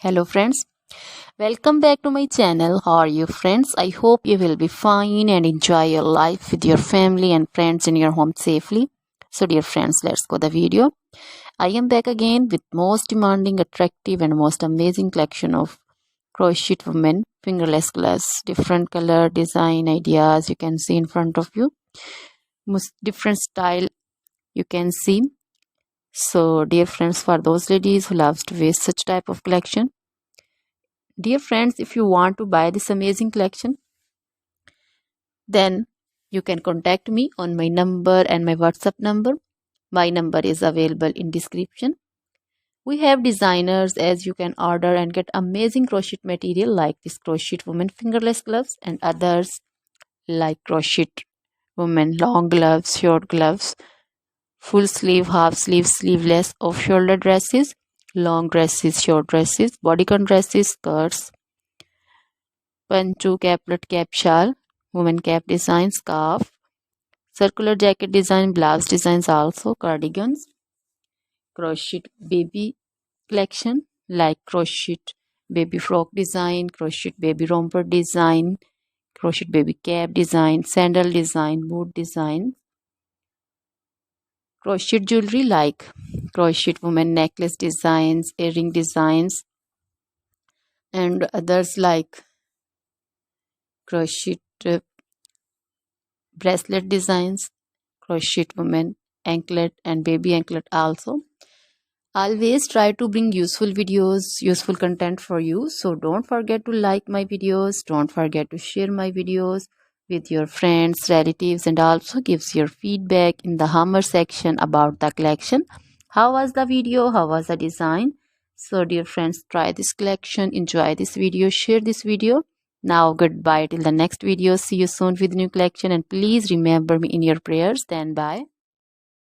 Hello friends, welcome back to my channel. How are you friends? I hope you will be fine and enjoy your life with your family and friends in your home safely. So dear friends, let's go the video. I am back again with most demanding, attractive and most amazing collection of crochet women fingerless gloves. Different color, design, ideas you can see in front of you. Most different style you can see. So dear friends, for those ladies who loves to wear such type of collection, dear friends, if you want to buy this amazing collection, then you can contact me on my number and my WhatsApp number. My number is available in description. We have designers as you can order and get amazing crochet material like this crochet woman fingerless gloves and others like crochet woman long gloves, short gloves, full sleeve, half sleeve, sleeveless, off shoulder dresses, long dresses, short dresses, bodycon dresses, skirts, pancho, caplet, cap shawl, woman cap design, scarf, circular jacket design, blouse designs, also cardigans, crochet baby collection like crochet baby frock design, crochet baby romper design, crochet baby cap design, sandal design, boot design, crochet jewelry like crochet woman necklace designs, earring designs, and others like crochet bracelet designs, crochet woman anklet and baby anklet also. Always try to bring useful videos, useful content for you. So don't forget to like my videos, don't forget to share my videos with your friends, relatives, and also gives your feedback in the hammer section about the collection. How was the video? How was the design? So dear friends, try this collection, enjoy this video, share this video. Now goodbye till the next video. See you soon with new collection, and please remember me in your prayers. Then bye.